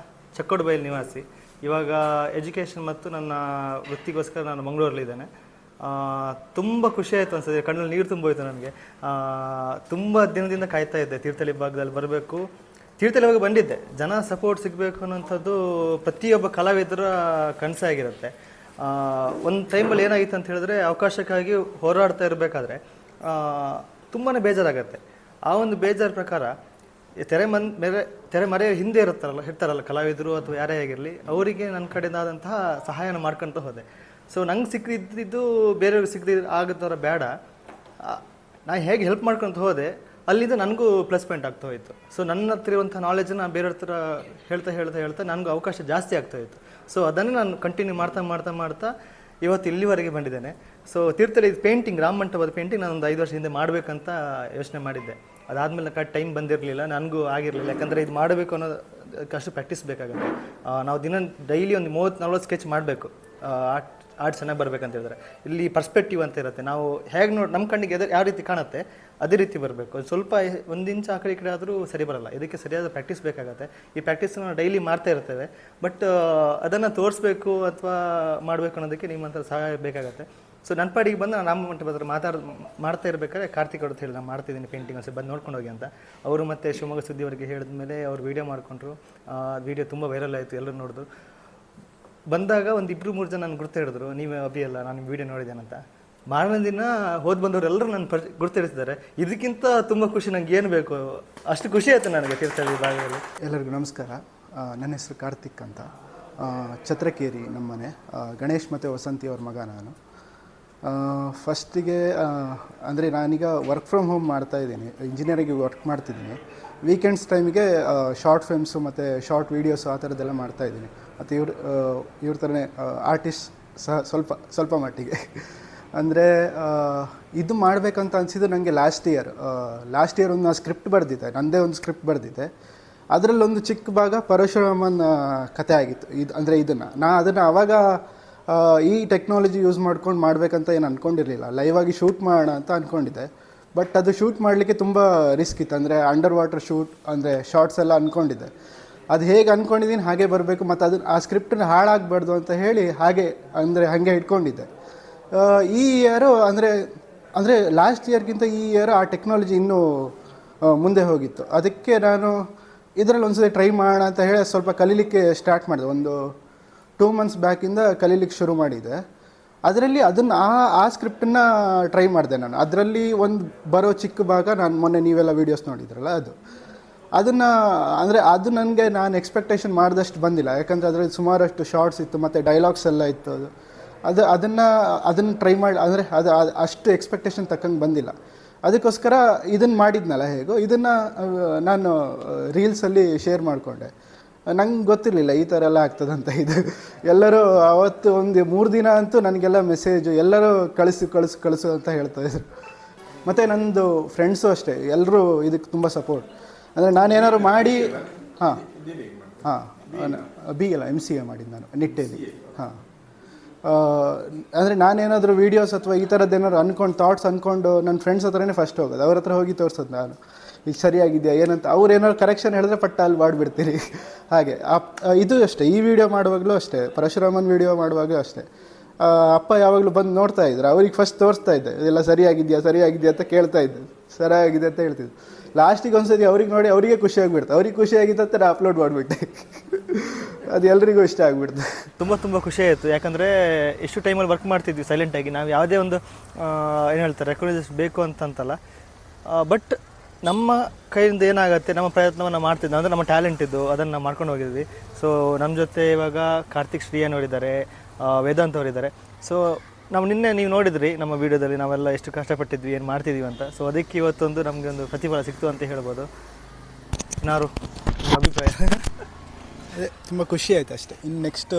ಚಕ್ಕೋಡುಬೈಲ್ ನಿವಾಸಿ. ಇವಾಗ ಎಜುಕೇಷನ್ ಮತ್ತು ನನ್ನ ವೃತ್ತಿಗೋಸ್ಕರ ನಾನು ಮಂಗಳೂರಲ್ಲಿದ್ದೇನೆ. ತುಂಬ ಖುಷಿ ಆಯಿತು ಅನ್ಸುತ್ತೆ, ಕಣ್ಣಲ್ಲಿ ನೀರು ತುಂಬೋಯ್ತು ನನಗೆ. ತುಂಬ ದಿನದಿಂದ ಕಾಯ್ತಾ ಇದ್ದೆ ತೀರ್ಥಹಳ್ಳಿ ಭಾಗದಲ್ಲಿ ಬರಬೇಕು. ತೀರ್ಥಹಳ್ಳಿ ಭಾಗ ಬಂದಿದ್ದೆ, ಜನ ಸಪೋರ್ಟ್ ಸಿಗಬೇಕು ಅನ್ನೋಂಥದ್ದು ಪ್ರತಿಯೊಬ್ಬ ಕಲಾವಿದರ ಕನಸಾಗಿರುತ್ತೆ. ಒಂದು ಟೈಮಲ್ಲಿ ಏನಾಗಿತ್ತು ಅಂತ ಹೇಳಿದ್ರೆ, ಅವಕಾಶಕ್ಕಾಗಿ ಹೋರಾಡ್ತಾ ಇರಬೇಕಾದ್ರೆ ತುಂಬಾ ಬೇಜಾರಾಗತ್ತೆ. ಆ ಒಂದು ಬೇಜಾರ ಪ್ರಕಾರ ತೆರೆಮರೆ ಹಿಂದೆ ಇರ್ತಾರಲ್ಲ ಕಲಾವಿದರು ಅಥವಾ ಯಾರೇ ಆಗಿರಲಿ, ಅವರಿಗೆ ನನ್ನ ಕಡೆಯಿಂದಾದಂತಹ ಸಹಾಯನ ಮಾಡ್ಕೊತ ಹೋದೆ. ಸೊ ನಂಗೆ ಸಿಕ್ಕಿದ್ದು ಬೇರೆಯವ್ರಿಗೆ ಆಗೋ ಥರ ಬೇಡ, ನಾನು ಹೇಗೆ ಹೆಲ್ಪ್ ಮಾಡ್ಕೊತ ಹೋದೆ ಅಲ್ಲಿಂದ ನನಗೂ ಪ್ಲಸ್ ಪಾಯಿಂಟ್ ಆಗ್ತಾ ಹೋಯಿತು. ಸೊ ನನ್ನ ಹತ್ರ ಇರುವಂಥ ನಾಲೆಜನ್ನು ಬೇರೆಯವ್ರ ಹತ್ರ ಹೇಳ್ತಾ ನನಗೂ ಅವಕಾಶ ಜಾಸ್ತಿ ಆಗ್ತಾ ಹೋಯಿತು. ಸೊ ಅದನ್ನೇ ನಾನು ಕಂಟಿನ್ಯೂ ಮಾಡ್ತಾ ಇವತ್ತು ಇಲ್ಲಿವರೆಗೆ ಬಂದಿದ್ದೇನೆ. ಸೊ ತೀರ್ಥಹಳ್ಳಿ ಪೇಂಟಿಂಗ್, ರಾಮಮಂಟಪದ ಪೇಂಟಿಂಗ್ ನಾನು ಒಂದು 5 ವರ್ಷ ಹಿಂದೆ ಮಾಡಬೇಕಂತ ಯೋಚನೆ ಮಾಡಿದ್ದೆ. ಅದಾದಮೇಲೆ ಟೈಮ್ ಬಂದಿರಲಿಲ್ಲ, ನನಗೂ ಆಗಿರಲಿಲ್ಲ. ಯಾಕಂದರೆ ಇದು ಮಾಡಬೇಕು ಅನ್ನೋದಕ್ಕಷ್ಟು ಪ್ರಾಕ್ಟೀಸ್ ಬೇಕಾಗುತ್ತೆ. ನಾವು ಡೈಲಿ ಒಂದು 30-40 ಸ್ಕೆಚ್ ಮಾಡಬೇಕು ಆರ್ಟ್ ಚೆನ್ನಾಗಿ ಬರಬೇಕಂತ ಹೇಳಿದ್ರೆ. ಇಲ್ಲಿ ಪರ್ಸ್ಪೆಕ್ಟಿವ್ ಅಂತ ಇರುತ್ತೆ, ನಾವು ಹೇಗೆ ನಮ್ಮ ಕಣ್ಣಿಗೆ ಯಾವ ರೀತಿ ಕಾಣುತ್ತೆ ಅದೇ ರೀತಿ ಬರಬೇಕು. ಸ್ವಲ್ಪ 1 ಇಂಚ್ ಆ ಕಡೆ ಈ ಕಡೆ ಆದರೂ ಸರಿ ಬರಲ್ಲ. ಇದಕ್ಕೆ ಸರಿಯಾದ ಪ್ರಾಕ್ಟೀಸ್ ಬೇಕಾಗುತ್ತೆ. ಈ ಪ್ರಾಕ್ಟೀಸನ್ನು ಡೈಲಿ ಮಾಡ್ತಾ ಇರ್ತೇವೆ, ಬಟ್ ಅದನ್ನು ತೋರಿಸ್ಬೇಕು ಅಥವಾ ಮಾಡಬೇಕು ಅನ್ನೋದಕ್ಕೆ ನಿಮ್ಮಂಥ ಸಹಾಯ ಬೇಕಾಗುತ್ತೆ. ಸೊ ನನ್ನ ಪಾಡಿಗೆ ಬಂದು ನಾನು ರಾಮಮಂಟಪದ ಹತ್ರ ಮಾಡ್ತಾ ಇರಬೇಕಾದ್ರೆ ಕಾರ್ತಿಕ್ ಅವ್ರದ್ದು ಹೇಳಿ, ನಾನು ಮಾಡ್ತಿದ್ದೀನಿ ಪೇಂಟಿಂಗ್ ಅನ್ಸಿ ಬಂದು ನೋಡ್ಕೊಂಡು ಹೋಗಿ ಅಂತ. ಅವರು ಮತ್ತು ಶಿವಮೊಗ್ಗ ಸುದ್ದಿಯವರಿಗೆ ಹೇಳಿದ ಮೇಲೆ ಅವ್ರು ವೀಡಿಯೋ ಮಾಡಿಕೊಂಡ್ರು. ವೀಡಿಯೋ ತುಂಬ ವೈರಲ್ ಆಯಿತು, ಎಲ್ಲರೂ ನೋಡಿದ್ರು. ಬಂದಾಗ ಒಂದು 2-3 ಜನ ನಾನು ಗುರ್ತು ಹಿಡಿದ್ರು, ನೀವು ಅಭಿ ಅಲ್ಲ, ನಾನು ವೀಡಿಯೋ ನೋಡಿದ್ದೇನೆ ಅಂತ. ಮಾರನೇ ದಿನ ಬಂದವರು ಎಲ್ಲರೂ ನನ್ನ ಗುರ್ತಿರಿಸಿದ್ದಾರೆ. ಇದಕ್ಕಿಂತ ತುಂಬ ಖುಷಿ ನನಗೆ ಏನು ಬೇಕು, ಅಷ್ಟು ಖುಷಿ ಆಯಿತು ನನಗೆ ತೀರ್ಥಹಳ್ಳಿ ಭಾಗದಲ್ಲಿ. ಎಲ್ಲರಿಗೂ ನಮಸ್ಕಾರ. ನನ್ನ ಹೆಸರು ಕಾರ್ತಿಕ್ ಅಂತ, ಛತ್ರಕೇರಿ ನಮ್ಮನೆ. ಗಣೇಶ್ ಮತ್ತು ವಸಂತಿ ಅವ್ರ ಮಗ ನಾನು. ಫಸ್ಟಿಗೆ ಅಂದರೆ ನಾನೀಗ ವರ್ಕ್ ಫ್ರಮ್ ಹೋಮ್ ಮಾಡ್ತಾಯಿದ್ದೀನಿ, ಇಂಜಿನಿಯರಿಂಗ್ ವರ್ಕ್ ಮಾಡ್ತಿದ್ದೀನಿ. ವೀಕೆಂಡ್ಸ್ ಟೈಮಿಗೆ ಶಾರ್ಟ್ ಫಿಲ್ಮ್ಸು ಮತ್ತು ಶಾರ್ಟ್ ವೀಡಿಯೋಸು ಆ ಥರದ್ದೆಲ್ಲ ಮಾಡ್ತಾಯಿದ್ದೀನಿ. ಮತ್ತು ಇವ್ರ ಥರನೇ ಆರ್ಟಿಸ್ಟ್ ಸಹ ಸ್ವಲ್ಪ ಮಟ್ಟಿಗೆ. ಅಂದರೆ ಇದು ಮಾಡಬೇಕಂತ ಅನಿಸಿದ್ದು ನನಗೆ ಲಾಸ್ಟ್ ಇಯರ್ ಒಂದು ಸ್ಕ್ರಿಪ್ಟ್ ಬರೆದಿದ್ದೆ, ನನ್ನದೇ ಒಂದು ಸ್ಕ್ರಿಪ್ಟ್ ಬರೆದಿದ್ದೆ. ಅದರಲ್ಲೊಂದು ಚಿಕ್ಕ ಭಾಗ ಪರಶುರಾಮನ್ ಕಥೆ ಆಗಿತ್ತು. ಅದನ್ನು ಆವಾಗ ಈ ಟೆಕ್ನಾಲಜಿ ಯೂಸ್ ಮಾಡ್ಕೊಂಡು ಮಾಡಬೇಕಂತ ಏನು ಅಂದ್ಕೊಂಡಿರಲಿಲ್ಲ, ಲೈವಾಗಿ ಶೂಟ್ ಮಾಡೋಣ ಅಂತ ಅಂದ್ಕೊಂಡಿದ್ದೆ. ಬಟ್ ಅದು ಶೂಟ್ ಮಾಡಲಿಕ್ಕೆ ತುಂಬ ರಿಸ್ಕ್ ಇತ್ತು. ಅಂದರೆ ಅಂಡರ್ ವಾಟರ್ ಶೂಟ್, ಅಂದರೆ ಶಾರ್ಟ್ಸ್ ಎಲ್ಲ ಅಂದ್ಕೊಂಡಿದ್ದೆ. ಅದು ಹೇಗೆ ಅಂದ್ಕೊಂಡಿದ್ದೀನಿ ಹಾಗೆ ಬರಬೇಕು, ಮತ್ತು ಆ ಸ್ಕ್ರಿಪ್ಟನ್ನು ಹಾಳಾಗಬಾರ್ದು ಅಂತ ಹೇಳಿ ಹಾಗೆ ಇಟ್ಕೊಂಡಿದ್ದೆ. ಈ ಇಯರು ಅಂದರೆ ಲಾಸ್ಟ್ ಇಯರ್ಗಿಂತ ಈ ಇಯರ್ ಆ ಟೆಕ್ನಾಲಜಿ ಇನ್ನೂ ಮುಂದೆ ಹೋಗಿತ್ತು. ಅದಕ್ಕೆ ನಾನು ಇದರಲ್ಲಿ ಒಂದ್ಸತಿ ಟ್ರೈ ಮಾಡೋಣ ಅಂತ ಹೇಳಿ ಸ್ವಲ್ಪ ಕಲೀಲಿಕ್ಕೆ ಸ್ಟಾರ್ಟ್ ಮಾಡಿದೆ. ಒಂದು 2 months ಬ್ಯಾಕಿಂದ ಕಲೀಲಿಕ್ಕೆ ಶುರು ಮಾಡಿದೆ. ಅದರಲ್ಲಿ ಆ ಸ್ಕ್ರಿಪ್ಟನ್ನು ಟ್ರೈ ಮಾಡಿದೆ ನಾನು. ಅದರಲ್ಲಿ ಒಂದು ಬರೋ ಚಿಕ್ಕ ಭಾಗ, ನಾನು ಮೊನ್ನೆ ನೀವೆಲ್ಲ ವೀಡಿಯೋಸ್ ನೋಡಿದ್ರಲ್ಲ, ಅದು ನನಗೆ ನಾನು ಎಕ್ಸ್ಪೆಕ್ಟೇಷನ್ ಮಾಡಿದಷ್ಟು ಬಂದಿಲ್ಲ. ಯಾಕಂದರೆ ಅದರಲ್ಲಿ ಸುಮಾರಷ್ಟು ಶಾರ್ಟ್ಸ್ ಇತ್ತು ಮತ್ತು ಡೈಲಾಗ್ಸ್ ಎಲ್ಲ ಇತ್ತು. ಅದನ್ನು ಟ್ರೈ ಮಾಡಿ, ಅಂದರೆ ಅದು ಅಷ್ಟು ಎಕ್ಸ್ಪೆಕ್ಟೇಷನ್ ತಕ್ಕಂಗೆ ಬಂದಿಲ್ಲ. ಅದಕ್ಕೋಸ್ಕರ ಇದನ್ನು ಮಾಡಿದ್ನಲ್ಲ ಹೇಗೋ, ಇದನ್ನು ನಾನು ರೀಲ್ಸಲ್ಲಿ ಶೇರ್ ಮಾಡಿಕೊಂಡೆ. ನಂಗೆ ಗೊತ್ತಿರಲಿಲ್ಲ ಈ ಥರ ಎಲ್ಲ ಆಗ್ತದಂತ. ಎಲ್ಲರೂ ಅವತ್ತು ಒಂದು 3 ದಿನ ಅಂತೂ ನನಗೆಲ್ಲ ಮೆಸೇಜು ಎಲ್ಲರೂ ಕಳಿಸು ಅಂತ ಹೇಳ್ತಾಯಿದ್ರು. ಮತ್ತು ನನ್ನದು ಫ್ರೆಂಡ್ಸು ಅಷ್ಟೇ, ಎಲ್ಲರೂ ಇದಕ್ಕೆ ತುಂಬ ಸಪೋರ್ಟ್. ಅಂದರೆ ನಾನೇನಾದ್ರು ಮಾಡಿ BL MCA ಮಾಡಿದ್ದು ನಾನು ನಿಟ್ಟೆಯಲ್ಲಿ. ಅಂದರೆ ನಾನೇನಾದರೂ ವೀಡಿಯೋಸ್ ಅಥವಾ ಈ ಥರದ್ದು ಏನಾದ್ರು ಥಾಟ್ಸ್ ಅಂದ್ಕೊಂಡು ನನ್ನ ಫ್ರೆಂಡ್ಸ್ ಹತ್ರನೇ ಫಸ್ಟ್ ಹೋಗೋದು, ಅವ್ರ ಹತ್ರ ಹೋಗಿ ತೋರಿಸೋದು ನಾನು, ಇದು ಸರಿಯಾಗಿದೆಯಾ ಏನಂತ. ಅವ್ರು ಏನಾದ್ರು ಕರೆಕ್ಷನ್ ಹೇಳಿದ್ರೆ ಪಟ್ಟ ಅಲ್ಲಿ ಮಾಡಿಬಿಡ್ತೀರಿ. ಹಾಗೆ ಇದು ಅಷ್ಟೇ, ಈ ವಿಡಿಯೋ ಮಾಡುವಾಗಲೂ ಅಷ್ಟೇ, ಪರಶುರಾಮನ್ ವಿಡಿಯೋ ಮಾಡುವಾಗಲೂ ಅಷ್ಟೇ. ಅಪ್ಪ ಯಾವಾಗಲೂ ಬಂದು ನೋಡ್ತಾ ಇದ್ರು, ಅವ್ರಿಗೆ ಫಸ್ಟ್ ತೋರಿಸ್ತಾ ಇದ್ದೆ, ಇದೆಲ್ಲ ಸರಿಯಾಗಿದೆಯಾ ಅಂತ ಕೇಳ್ತಾ ಇದ್ದೆ, ಸರಿಯಾಗಿದೆ ಅಂತ ಹೇಳ್ತಿದ್ದೆ. ಲಾಸ್ಟಿಗೆ ಒಂದ್ಸತಿ ಅವ್ರಿಗೆ ನೋಡಿ ಅವರಿಗೆ ಖುಷಿ ಆಗಿಬಿಡ್ತು. ಅವ್ರಿಗೆ ಖುಷಿ ಆಗಿದ್ದಂತೆ ನಾನು ಅಪ್ಲೋಡ್ ಮಾಡಿಬಿಟ್ಟೆ. ಅದು ಎಲ್ರಿಗೂ ಇಷ್ಟ ಆಗಿಬಿಡ್ತು. ತುಂಬ ಖುಷಿ ಆಯಿತು. ಯಾಕಂದರೆ ಎಷ್ಟು ಟೈಮಲ್ಲಿ ವರ್ಕ್ ಮಾಡ್ತಿದ್ವಿ ಸೈಲೆಂಟಾಗಿ, ನಾವು ಯಾವುದೇ ಒಂದು ಏನು ಹೇಳ್ತಾರೆ ರೆಕಗ್ನೈಸೇಷನ್ ಬೇಕು ಅಂತಲ್ಲ, ಬಟ್ ನಮ್ಮ ಕೈಯಿಂದ ಏನಾಗುತ್ತೆ ನಮ್ಮ ಪ್ರಯತ್ನವನ್ನು ಮಾಡ್ತಿದ್ವಿ. ಅಂದರೆ ನಮ್ಮ ಟ್ಯಾಲೆಂಟ್ ಇದ್ದು ಅದನ್ನು ನಾವು ಮಾಡ್ಕೊಂಡು ಹೋಗಿದ್ವಿ. ಸೊ ನಮ್ಮ ಜೊತೆ ಇವಾಗ ಕಾರ್ತಿಕ್ ಶ್ರೀಯನ್ ಅವರಿದ್ದಾರೆ, ವೇದಾಂತ್ ಅವರಿದ್ದಾರೆ. ಸೊ ನಾವು ನಿನ್ನೆ ನೀವು ನೋಡಿದ್ರಿ ನಮ್ಮ ವೀಡಿಯೋದಲ್ಲಿ ನಾವೆಲ್ಲ ಎಷ್ಟು ಕಷ್ಟಪಟ್ಟಿದ್ವಿ, ಏನು ಮಾಡ್ತಿದ್ದೀವಿ ಅಂತ. ಸೊ ಅದಕ್ಕೆ ಇವತ್ತೊಂದು ನಮಗೆ ಒಂದು ಪ್ರತಿಫಲ ಸಿಕ್ತು ಅಂತ ಹೇಳ್ಬೋದು. ಏನಾದ್ರು ಅಭಿಪ್ರಾಯ? ಅದೇ ತುಂಬ ಖುಷಿ ಆಯ್ತು ಅಷ್ಟೇ. ಇನ್ನು ನೆಕ್ಸ್ಟು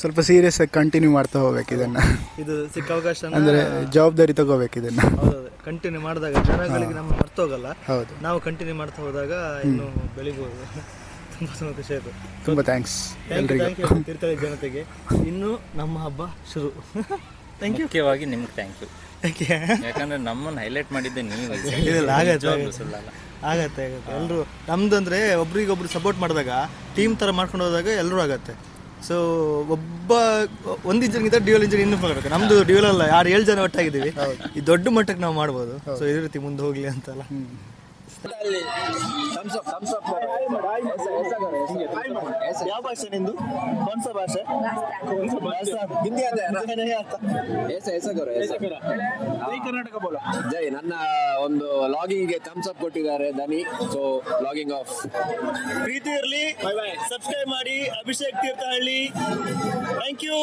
ಸ್ವಲ್ಪ ಸೀರಿಯಸ್ ಆಗಿ ಕಂಟಿನ್ಯೂ ಮಾಡ್ತಾ ಹೋಗ್ಬೇಕು ಇದನ್ನು. ಇದು ಸಿಕ್ಕ ಅವಕಾಶ ಅಂದರೆ ಜವಾಬ್ದಾರಿ ತಗೋಬೇಕು ಇದನ್ನು. ಹೌದು, ಕಂಟಿನ್ಯೂ ಮಾಡಿದಾಗ ಜನಗಳಿಗೆ ನಮ್ಮ ಮರ್ತೋಗಲ್ಲ. ಹೌದು, ನಾವು ಕಂಟಿನ್ಯೂ ಮಾಡ್ತಾ ಹೋದಾಗ ಇನ್ನು ಬೆಳಿಬೋದು. ತುಂಬ ಖುಷಿ ಆಯಿತು. ತುಂಬ ಥ್ಯಾಂಕ್ಸ್ ಎಲ್ರಿಗೂ, ತೀರ್ಥಹಳ್ಳಿ ಜನತೆಗೆ. ಇನ್ನು ನಮ್ಮ ಹಬ್ಬ ಶುರು. Thank you. ಮುಖ್ಯವಾಗಿ ನಿಮ್ಗೆ ಥ್ಯಾಂಕ್ ಯು. ಯಾಕಂದರೆ ನಮ್ಮನ್ನು ಹೈಲೈಟ್ ಮಾಡಿದ್ದೆ ನೀವು. ಆಗತ್ತೆ ಎಲ್ಲರೂ ನಮ್ದು ಅಂದರೆ ಒಬ್ರಿಗೊಬ್ರು ಸಪೋರ್ಟ್ ಮಾಡಿದಾಗ, ಟೀಮ್ ಥರ ಮಾಡ್ಕೊಂಡು ಹೋದಾಗ ಎಲ್ಲರೂ ಆಗತ್ತೆ. ಸೊ ಒಂದು ಇಂಜಿನ್ಗಿಂತ ಡ್ಯೂಯಲ್ ಇಂಜಿನ್ ಇನ್ನೂ ಮಾಡಬೇಕು. ನಮ್ದು ಡ್ಯೂಯಲ್ ಅಲ್ಲ, 7 ಜನ ಒಟ್ಟಾಗಿದ್ದೀವಿ. ಈ ದೊಡ್ಡ ಮಟ್ಟಕ್ಕೆ ನಾವು ಮಾಡ್ಬೋದು. ಸೊ ಇದೇ ರೀತಿ ಮುಂದೆ ಹೋಗ್ಲಿ ಅಂತಲ್ಲ. ಯಾವ ಭಾಷೆ ನಿಂದು? कौन सा भाषा? हिंदी आता है ना? नहीं आता. जय कर्नाटक बोलो. ಜೈ. ನನ್ನ ಒಂದು ಲಾಗಿಂಗ್ಗೆ ಥಮ್ಸ್ ಅಪ್ ಕೊಟ್ಟಿದ್ದಾರೆ ದನಿ. So logging of. ಪ್ರೀತಿ ಇರಲಿ, ಸಬ್ಸ್ಕ್ರೈಬ್ ಮಾಡಿ. Abhishek Thirthahalli, thank you.